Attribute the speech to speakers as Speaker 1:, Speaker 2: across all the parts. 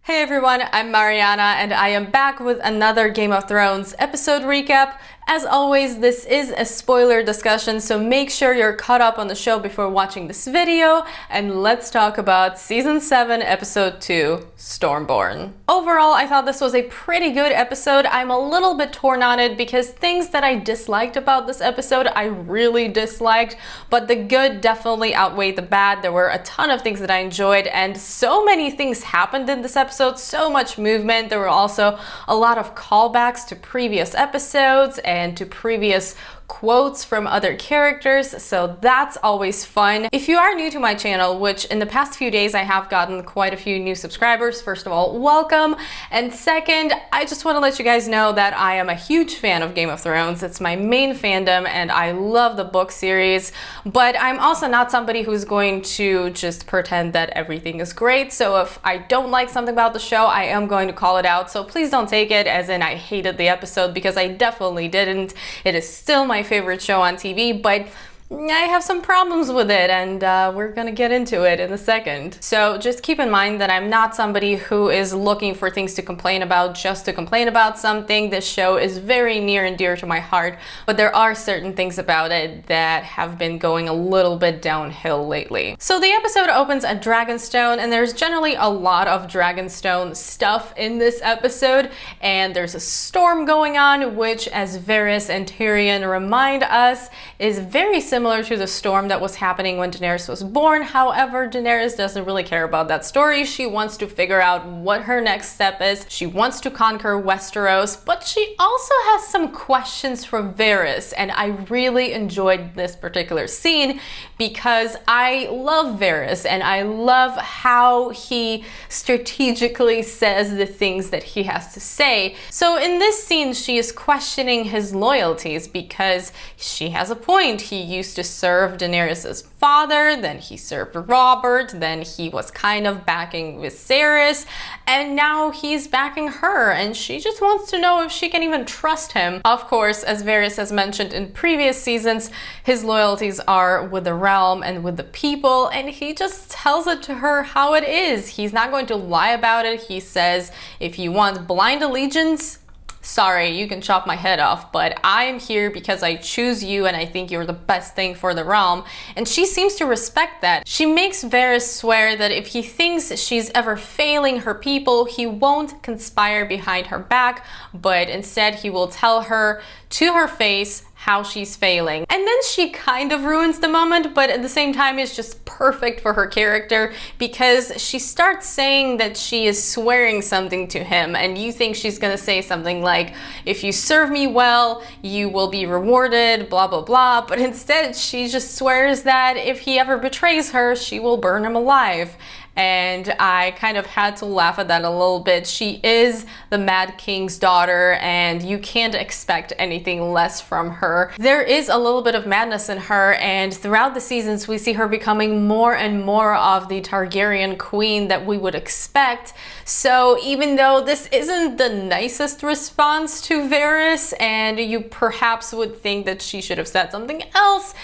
Speaker 1: Hey everyone, I'm Mariana and I am back with another Game of Thrones episode recap. As always, this is a spoiler discussion, so make sure you're caught up on the show before watching this video, and let's talk about Season 7, Episode 2, Stormborn. Overall, I thought this was a pretty good episode. I'm a little bit torn on it because things that I disliked about this episode, I really disliked, but the good definitely outweighed the bad. There were a ton of things that I enjoyed, and so many things happened in this episode, so much movement. There were also a lot of callbacks to previous episodes and to previous quotes from other characters, so that's always fun. If you are new to my channel, which in the past few days I have gotten quite a few new subscribers, first of all, welcome. And second, I just want to let you guys know that I am a huge fan of Game of Thrones. It's my main fandom and I love the book series, but I'm also not somebody who's going to just pretend that everything is great. So if I don't like something about the show, I am going to call it out. So please don't take it as in I hated the episode, because I definitely didn't. It is still my favorite show on TV, but I have some problems with it, and we're gonna get into it in a second. So just keep in mind that I'm not somebody who is looking for things to complain about just to complain about something. This show is very near and dear to my heart, but there are certain things about it that have been going a little bit downhill lately. So the episode opens at Dragonstone, and there's generally a lot of Dragonstone stuff in this episode, and there's a storm going on, which, as Varys and Tyrion remind us, is very similar to the storm that was happening when Daenerys was born. However, Daenerys doesn't really care about that story. She wants to figure out what her next step is. She wants to conquer Westeros, but she also has some questions for Varys, and I really enjoyed this particular scene because I love Varys and I love how he strategically says the things that he has to say. So in this scene, she is questioning his loyalties because she has a point. He used to serve Daenerys' father, then he served Robert, then he was kind of backing Viserys, and now he's backing her, and she just wants to know if she can even trust him. Of course, as Varys has mentioned in previous seasons, his loyalties are with the realm and with the people, and he just tells it to her how it is. He's not going to lie about it. He says, if you want blind allegiance, sorry, you can chop my head off, but I'm here because I choose you and I think you're the best thing for the realm. And she seems to respect that. She makes Varys swear that if he thinks she's ever failing her people, he won't conspire behind her back, but instead he will tell her to her face how she's failing. And then she kind of ruins the moment, but at the same time it's just perfect for her character because she starts saying that she is swearing something to him, and you think she's gonna say something like, if you serve me well, you will be rewarded, blah blah blah, but instead she just swears that if he ever betrays her, she will burn him alive. And I kind of had to laugh at that a little bit. She is the Mad King's daughter, and you can't expect anything less from her. There is a little bit of madness in her, and throughout the seasons we see her becoming more and more of the Targaryen queen that we would expect. So even though this isn't the nicest response to Varys, and you perhaps would think that she should have said something else,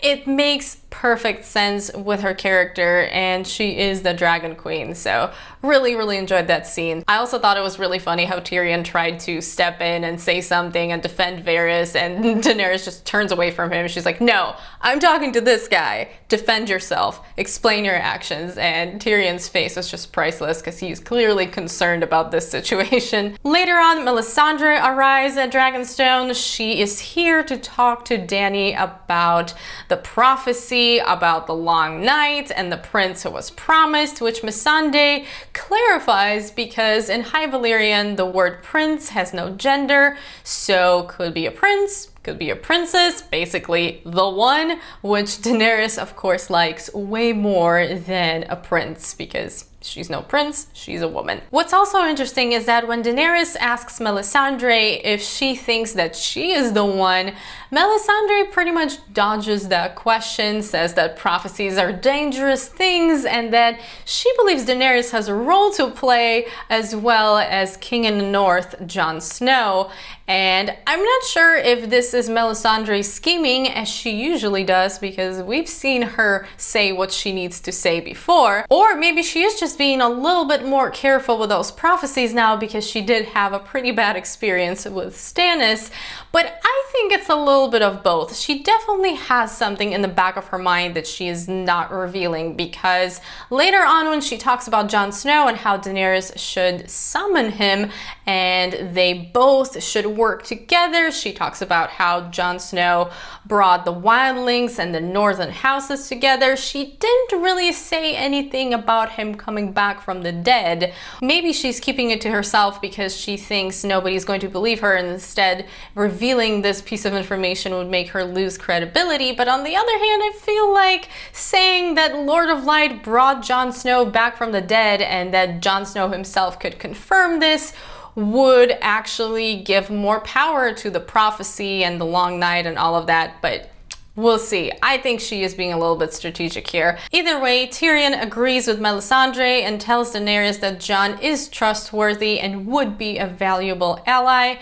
Speaker 1: it makes perfect sense with her character, and she is the Dragon Queen. So really enjoyed that scene. I also thought it was really funny how Tyrion tried to step in and say something and defend Varys, and Daenerys just turns away from him. She's like, no, I'm talking to this guy. Defend yourself. Explain your actions. And Tyrion's face is just priceless because he's clearly concerned about this situation. Later on, Melisandre arrives at Dragonstone. She is here to talk to Dany about the prophecy about the long night and the prince who was promised, which Missandei clarifies because in High Valyrian the word prince has no gender, so could be a prince, could be a princess, basically the one, which Daenerys of course likes way more than a prince because she's no prince, she's a woman. What's also interesting is that when Daenerys asks Melisandre if she thinks that she is the one, Melisandre pretty much dodges that question, says that prophecies are dangerous things, and that she believes Daenerys has a role to play, as well as King in the North, Jon Snow. And I'm not sure if this is Melisandre scheming as she usually does, because we've seen her say what she needs to say before, or maybe she is just being a little bit more careful with those prophecies now because she did have a pretty bad experience with Stannis. But I think it's a little bit of both. She definitely has something in the back of her mind that she is not revealing, because later on when she talks about Jon Snow and how Daenerys should summon him and they both should work together, she talks about how Jon Snow brought the wildlings and the northern houses together. She didn't really say anything about him coming back from the dead. Maybe she's keeping it to herself because she thinks nobody's going to believe her, and instead revealing this piece of information would make her lose credibility. But on the other hand, I feel like saying that Lord of Light brought Jon Snow back from the dead and that Jon Snow himself could confirm this would actually give more power to the prophecy and the long night and all of that, but we'll see. I think she is being a little bit strategic here. Either way, Tyrion agrees with Melisandre and tells Daenerys that Jon is trustworthy and would be a valuable ally.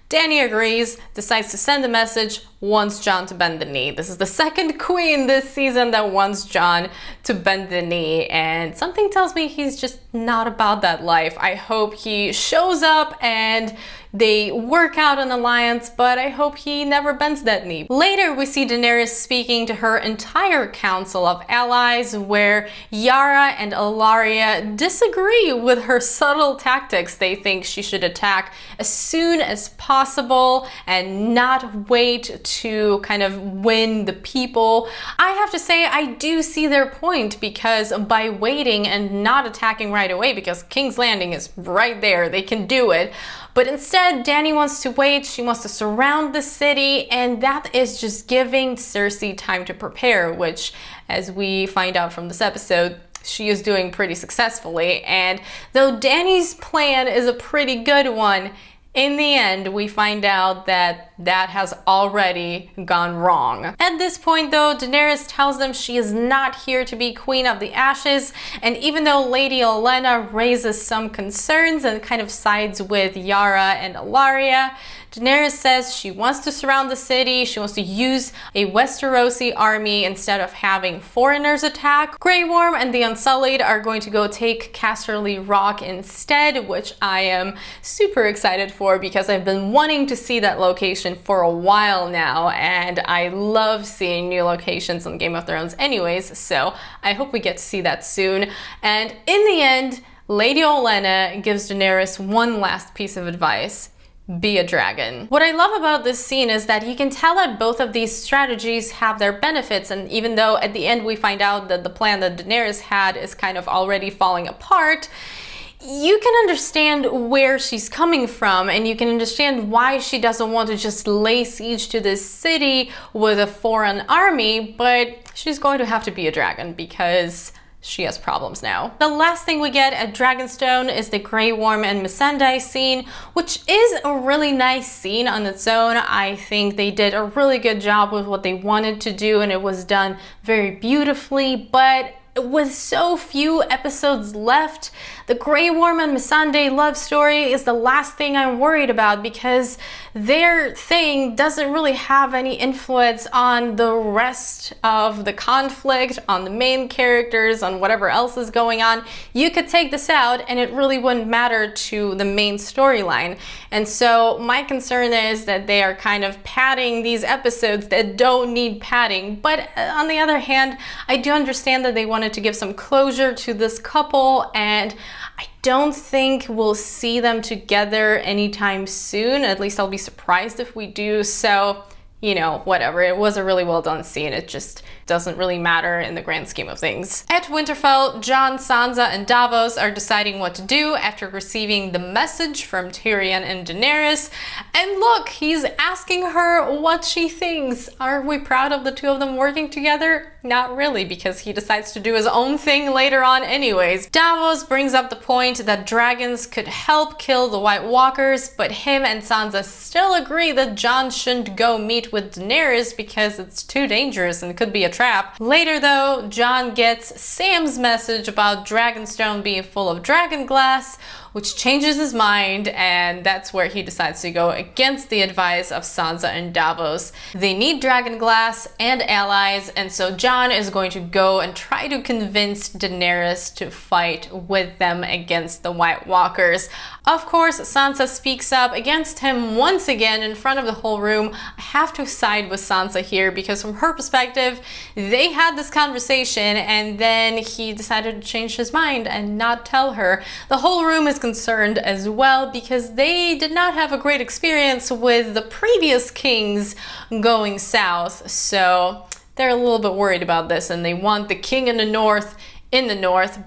Speaker 1: Dany agrees, decides to send a message, wants Jon to bend the knee. This is the second queen this season that wants Jon to bend the knee, and something tells me he's just not about that life. I hope he shows up and they work out an alliance, but I hope he never bends that knee. Later, we see Daenerys speaking to her entire council of allies, where Yara and Ellaria disagree with her subtle tactics. They think she should attack as soon as possible and not wait to kind of win the people. I have to say, I do see their point, because by waiting and not attacking right away, because King's Landing is right there, they can do it. But instead, Dany wants to wait, she wants to surround the city, and that is just giving Cersei time to prepare, which, as we find out from this episode, she is doing pretty successfully. And though Dany's plan is a pretty good one, in the end, we find out that that has already gone wrong. At this point though, Daenerys tells them she is not here to be Queen of the Ashes, and even though Lady Olenna raises some concerns and kind of sides with Yara and Ellaria, Daenerys says she wants to surround the city, she wants to use a Westerosi army instead of having foreigners attack. Grey Worm and the Unsullied are going to go take Casterly Rock instead, which I am super excited for because I've been wanting to see that location for a while now, and I love seeing new locations on Game of Thrones anyways, so I hope we get to see that soon. And in the end, Lady Olenna gives Daenerys one last piece of advice: be a dragon. What I love about this scene is that you can tell that both of these strategies have their benefits, and even though at the end we find out that the plan that Daenerys had is kind of already falling apart, you can understand where she's coming from, and you can understand why she doesn't want to just lay siege to this city with a foreign army, but she's going to have to be a dragon because she has problems now. The last thing we get at Dragonstone is the Grey Worm and Missandei scene, which is a really nice scene on its own. I think they did a really good job with what they wanted to do, and it was done very beautifully, but with so few episodes left, the Grey Worm and Missandei love story is the last thing I'm worried about, because their thing doesn't really have any influence on the rest of the conflict, on the main characters, on whatever else is going on. You could take this out and it really wouldn't matter to the main storyline. And so my concern is that they are kind of padding these episodes that don't need padding. But on the other hand, I do understand that they wanted to give some closure to this couple, and I don't think we'll see them together anytime soon. At least I'll be surprised if we do. So, you know, whatever. It was a really well done scene. It just doesn't really matter in the grand scheme of things. At Winterfell, Jon, Sansa, and Davos are deciding what to do after receiving the message from Tyrion and Daenerys. And look, he's asking her what she thinks. Are we proud of the two of them working together? Not really, because he decides to do his own thing later on anyways. Davos brings up the point that dragons could help kill the White Walkers, but him and Sansa still agree that Jon shouldn't go meet with Daenerys because it's too dangerous and could be a trap. Later though, Jon gets Sam's message about Dragonstone being full of dragon glass, which changes his mind, and that's where he decides to go against the advice of Sansa and Davos. They need dragonglass and allies, and so Jon is going to go and try to convince Daenerys to fight with them against the White Walkers. Of course, Sansa speaks up against him once again in front of the whole room. I have to side with Sansa here because from her perspective, they had this conversation and then he decided to change his mind and not tell her. The whole room is concerned as well because they did not have a great experience with the previous kings going south. So they're a little bit worried about this and they want the king in the north,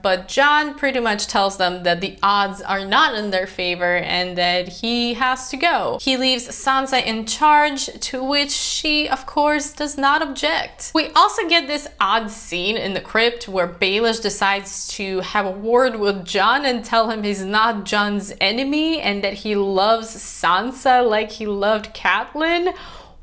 Speaker 1: but Jon pretty much tells them that the odds are not in their favor and that he has to go. He leaves Sansa in charge, to which she, of course, does not object. We also get this odd scene in the crypt where Baelish decides to have a word with Jon and tell him he's not Jon's enemy and that he loves Sansa like he loved Catelyn.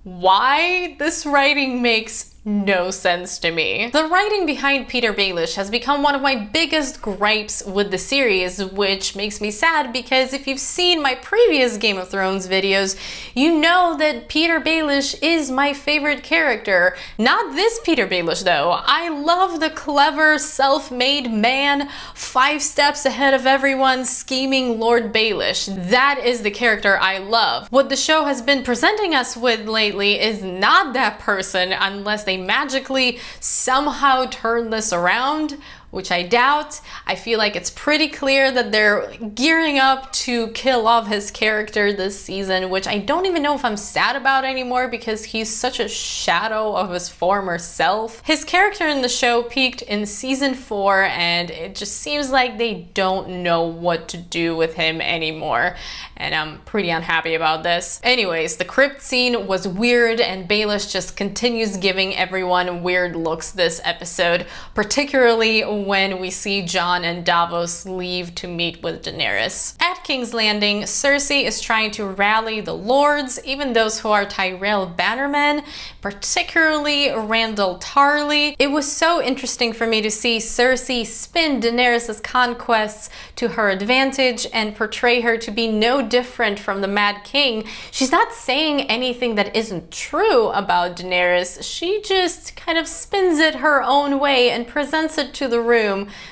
Speaker 1: Why? This writing makes no sense to me. The writing behind Peter Baelish has become one of my biggest gripes with the series, which makes me sad because if you've seen my previous Game of Thrones videos, you know that Peter Baelish is my favorite character. Not this Peter Baelish though. I love the clever, self-made man, 5 steps ahead of everyone, scheming Lord Baelish. That is the character I love. What the show has been presenting us with lately is not that person unless they magically somehow turn this around, which I doubt. I feel like it's pretty clear that they're gearing up to kill off his character this season, which I don't even know if I'm sad about anymore because he's such a shadow of his former self. His character in the show peaked in season 4 and it just seems like they don't know what to do with him anymore. And I'm pretty unhappy about this. Anyways, the crypt scene was weird and Baelish just continues giving everyone weird looks this episode, particularly when we see Jon and Davos leave to meet with Daenerys. At King's Landing, Cersei is trying to rally the lords, even those who are Tyrell bannermen, particularly Randyll Tarly. It was so interesting for me to see Cersei spin Daenerys' conquests to her advantage and portray her to be no different from the Mad King. She's not saying anything that isn't true about Daenerys. She just kind of spins it her own way and presents it to the room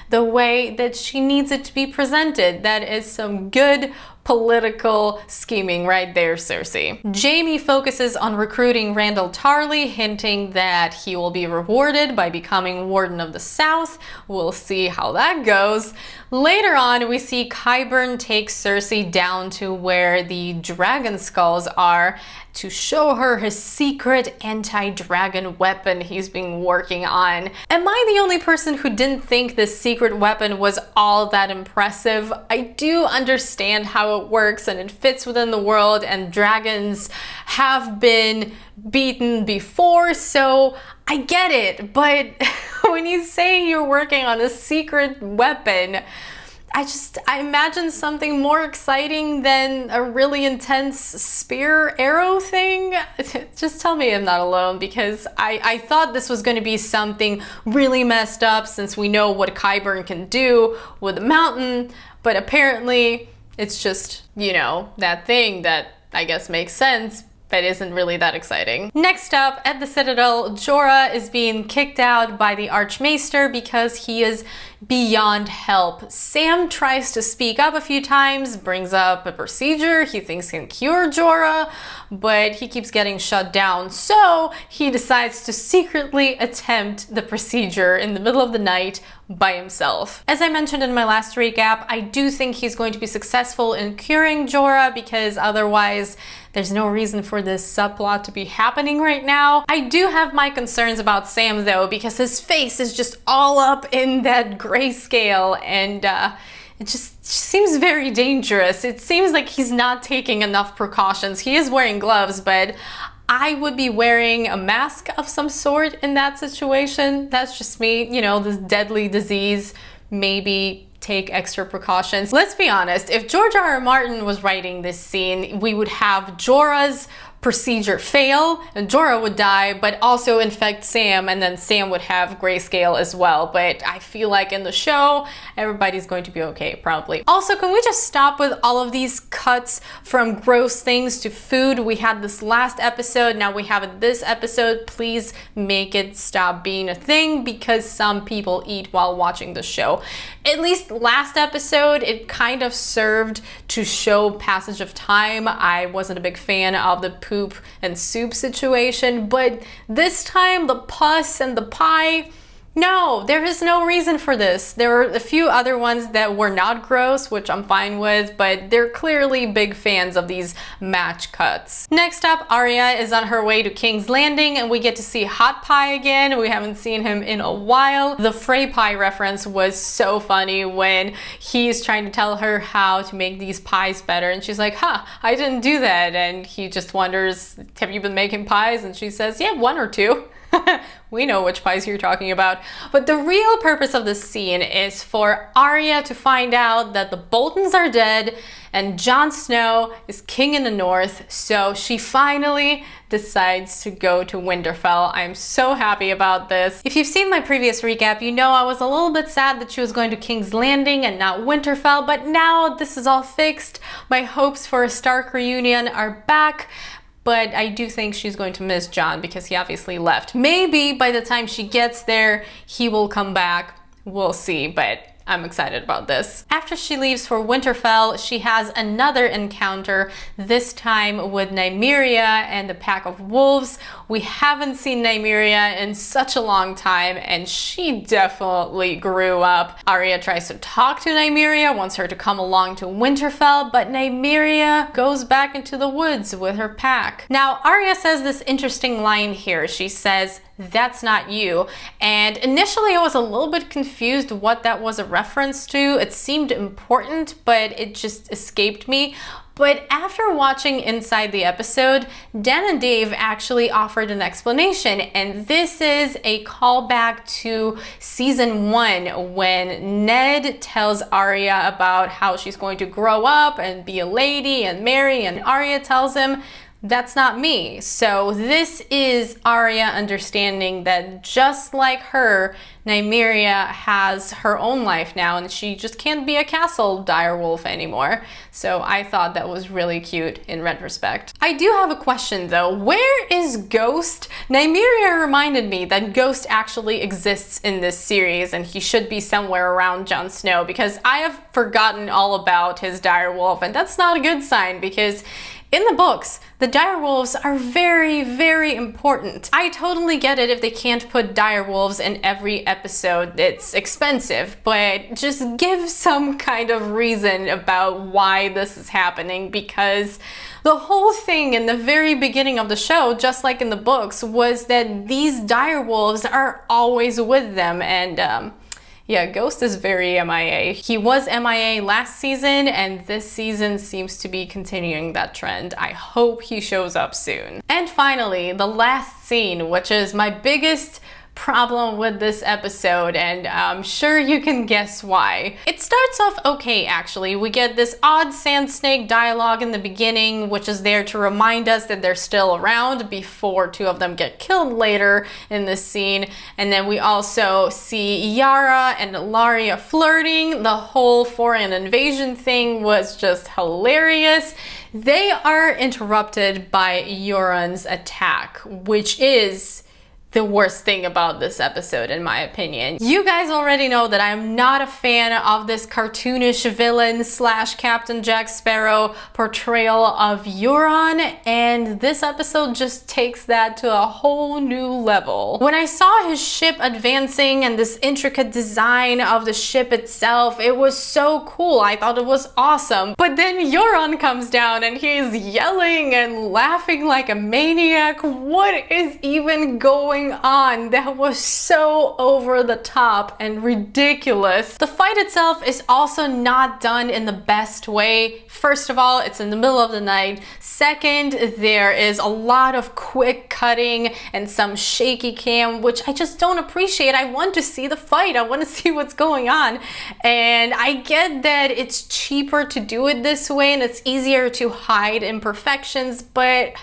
Speaker 1: the way that she needs it to be presented. That is some good political scheming right there, Cersei. Jaime focuses on recruiting Randyll Tarly, hinting that he will be rewarded by becoming Warden of the South. We'll see how that goes. Later on, we see Qyburn take Cersei down to where the dragon skulls are to show her his secret anti-dragon weapon he's been working on. Am I the only person who didn't think this secret weapon was all that impressive? I do understand how it works and it fits within the world and dragons have been beaten before, so I get it, but when you say you're working on a secret weapon, I imagine something more exciting than a really intense spear arrow thing. Just tell me I'm not alone because I thought this was going to be something really messed up since we know what Qyburn can do with a mountain, but apparently it's just, you know, that thing that I guess makes sense but isn't really that exciting. Next up, at the Citadel, Jorah is being kicked out by the Archmaester because he is beyond help. Sam tries to speak up a few times, brings up a procedure he thinks can cure Jorah, but he keeps getting shut down, so he decides to secretly attempt the procedure in the middle of the night by himself. As I mentioned in my last recap, I do think he's going to be successful in curing Jorah because otherwise there's no reason for this subplot to be happening right now. I do have my concerns about Sam though because his face is just all up in that grayscale and it just seems very dangerous. It seems like he's not taking enough precautions. He is wearing gloves, but I would be wearing a mask of some sort in that situation. That's just me, you know, this deadly disease, maybe take extra precautions. Let's be honest, if George R.R. Martin was writing this scene, we would have Jorah's procedure fail and Jorah would die, but also infect Sam, and then Sam would have grayscale as well. But I feel like in the show, everybody's going to be okay, probably. Also, can we just stop with all of these cuts from gross things to food? We had this last episode, now we have it this episode. Please make it stop being a thing, because some people eat while watching the show. At least last episode, it kind of served to show passage of time. I wasn't a big fan of the poop and soup situation, but this time the pus and the pie, no, there is no reason for this. There were a few other ones that were not gross, which I'm fine with, but they're clearly big fans of these match cuts. Next up, Arya is on her way to King's Landing, and we get to see Hot Pie again. We haven't seen him in a while. The Frey pie reference was so funny when he's trying to tell her how to make these pies better, and she's like, I didn't do that. And he just wonders, have you been making pies? And she says, yeah, one or two. We know which pies you're talking about. But the real purpose of this scene is for Arya to find out that the Boltons are dead and Jon Snow is king in the north, so she finally decides to go to Winterfell. I'm so happy about this. If you've seen my previous recap, you know I was a little bit sad that she was going to King's Landing and not Winterfell, but now this is all fixed. My hopes for a Stark reunion are back. But I do think she's going to miss Jon because he obviously left. Maybe by the time she gets there, he will come back. We'll see, but I'm excited about this. After she leaves for Winterfell, she has another encounter, this time with Nymeria and the pack of wolves. We haven't seen Nymeria in such a long time, and she definitely grew up. Arya tries to talk to Nymeria, wants her to come along to Winterfell, but Nymeria goes back into the woods with her pack. Now, Arya says this interesting line here. She says, "That's not you." And initially I was a little bit confused what that was a reference to. It seemed important, but it just escaped me. But after watching inside the episode, Dan and Dave actually offered an explanation, and this is a callback to season 1 when Ned tells Arya about how she's going to grow up and be a lady and marry, and Arya tells him, "That's not me." So this is Arya understanding that just like her, Nymeria has her own life now and she just can't be a castle direwolf anymore. So I thought that was really cute in retrospect. I do have a question though. Where is Ghost? Nymeria reminded me that Ghost actually exists in this series and he should be somewhere around Jon Snow, because I have forgotten all about his direwolf, and that's not a good sign because in the books, the direwolves are very, very important. I totally get it if they can't put direwolves in every episode. It's expensive, but just give some kind of reason about why this is happening, because the whole thing in the very beginning of the show, just like in the books, was that these direwolves are always with them, and yeah, Ghost is very MIA. He was MIA last season, and this season seems to be continuing that trend. I hope he shows up soon. And finally, the last scene, which is my biggest problem with this episode, and I'm sure you can guess why. It starts off okay, actually. We get this odd sand snake dialogue in the beginning, which is there to remind us that they're still around before two of them get killed later in this scene. And then we also see Yara and Ilaria flirting. The whole foreign invasion thing was just hilarious. They are interrupted by Euron's attack, which is the worst thing about this episode, in my opinion. You guys already know that I'm not a fan of this cartoonish villain slash Captain Jack Sparrow portrayal of Euron, and this episode just takes that to a whole new level. When I saw his ship advancing and this intricate design of the ship itself, it was so cool. I thought it was awesome. But then Euron comes down and he's yelling and laughing like a maniac. What is even going on? That was so over the top and ridiculous. The fight itself is also not done in the best way. First of all, it's in the middle of the night. Second, there is a lot of quick cutting and some shaky cam, which I just don't appreciate. I want to see the fight. I want to see what's going on. And I get that it's cheaper to do it this way and it's easier to hide imperfections, but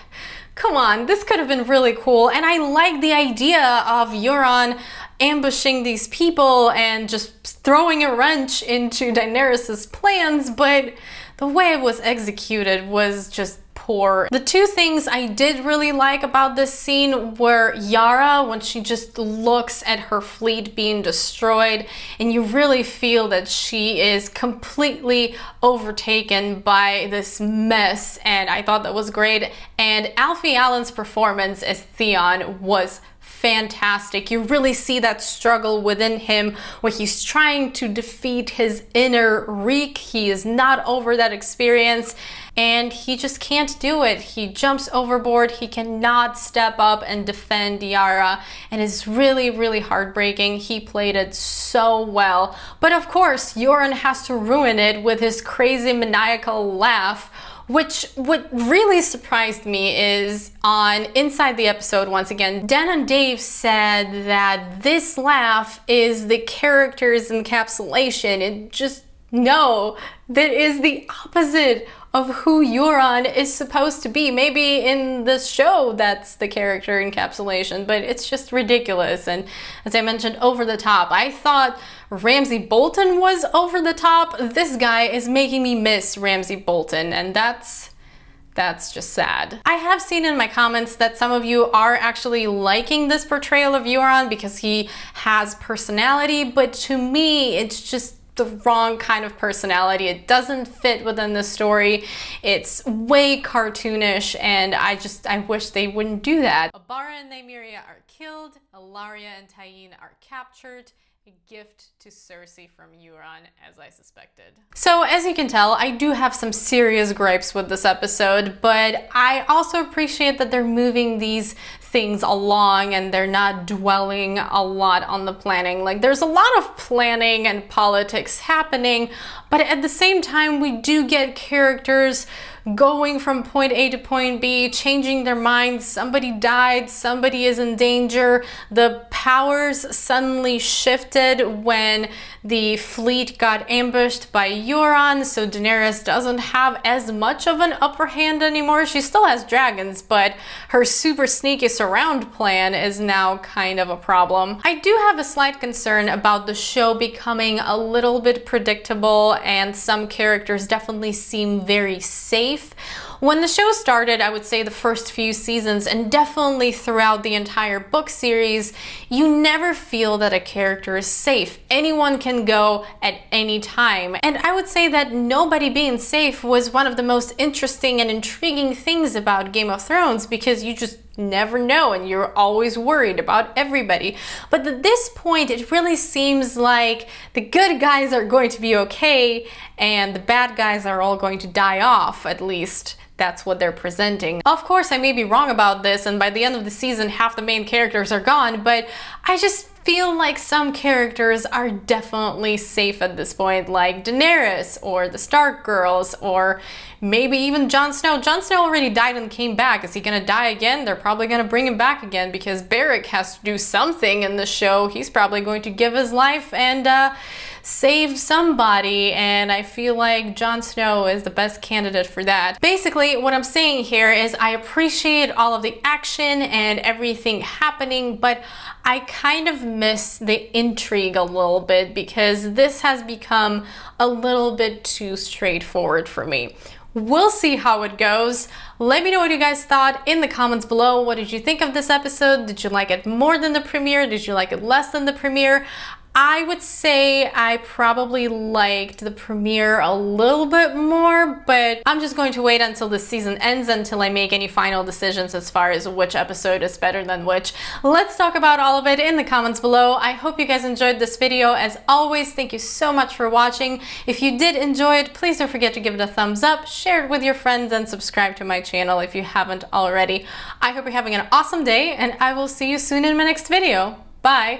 Speaker 1: come on, this could have been really cool. And I like the idea of Euron ambushing these people and just throwing a wrench into Daenerys's plans, but the way it was executed was just poor. The two things I did really like about this scene were Yara, when she just looks at her fleet being destroyed and you really feel that she is completely overtaken by this mess, and I thought that was great. And Alfie Allen's performance as Theon was fantastic. You really see that struggle within him where he's trying to defeat his inner Reek. He is not over that experience and he just can't do it. He jumps overboard. He cannot step up and defend Yara, and it's really, really heartbreaking. He played it so well. But of course, Euron has to ruin it with his crazy maniacal laugh, which what really surprised me is on Inside the Episode, once again, Dan and Dave said that this laugh is the character's encapsulation. It just, no, that is the opposite of who Euron is supposed to be. Maybe in the show that's the character encapsulation, but it's just ridiculous. And as I mentioned, over the top. I thought Ramsay Bolton was over the top. This guy is making me miss Ramsay Bolton, and that's just sad. I have seen in my comments that some of you are actually liking this portrayal of Euron because he has personality, but to me, it's just the wrong kind of personality. It doesn't fit within the story. It's way cartoonish, and I wish they wouldn't do that. Abara and Nymeria are killed, Ilaria and Tyene are captured. A gift to Cersei from Euron, as I suspected. So as you can tell, I do have some serious gripes with this episode, but I also appreciate that they're moving these things along and they're not dwelling a lot on the planning. Like, there's a lot of planning and politics happening, but at the same time, we do get characters going from point A to point B, changing their minds. Somebody died, somebody is in danger. The powers suddenly shifted when the fleet got ambushed by Euron, so Daenerys doesn't have as much of an upper hand anymore. She still has dragons, but her super sneaky surround plan is now kind of a problem. I do have a slight concern about the show becoming a little bit predictable, and some characters definitely seem very safe. When the show started, I would say the first few seasons, and definitely throughout the entire book series, you never feel that a character is safe. Anyone can go at any time. And I would say that nobody being safe was one of the most interesting and intriguing things about Game of Thrones, because you just never know and you're always worried about everybody. But at this point, it really seems like the good guys are going to be okay and the bad guys are all going to die off, at least. That's what they're presenting. Of course, I may be wrong about this, and by the end of the season, half the main characters are gone, but I just feel like some characters are definitely safe at this point, like Daenerys or the Stark girls, or maybe even Jon Snow. Jon Snow already died and came back. Is he gonna die again? They're probably gonna bring him back again because Beric has to do something in the show. He's probably going to give his life and save somebody, and I feel like Jon Snow is the best candidate for that. Basically, what I'm saying here is I appreciate all of the action and everything happening, but I kind of miss the intrigue a little bit because this has become a little bit too straightforward for me. We'll see how it goes. Let me know what you guys thought in the comments below. What did you think of this episode? Did you like it more than the premiere? Did you like it less than the premiere? I would say I probably liked the premiere a little bit more, but I'm just going to wait until the season ends until I make any final decisions as far as which episode is better than which. Let's talk about all of it in the comments below. I hope you guys enjoyed this video. As always, thank you so much for watching. If you did enjoy it, please don't forget to give it a thumbs up, share it with your friends, and subscribe to my channel if you haven't already. I hope you're having an awesome day, and I will see you soon in my next video. Bye!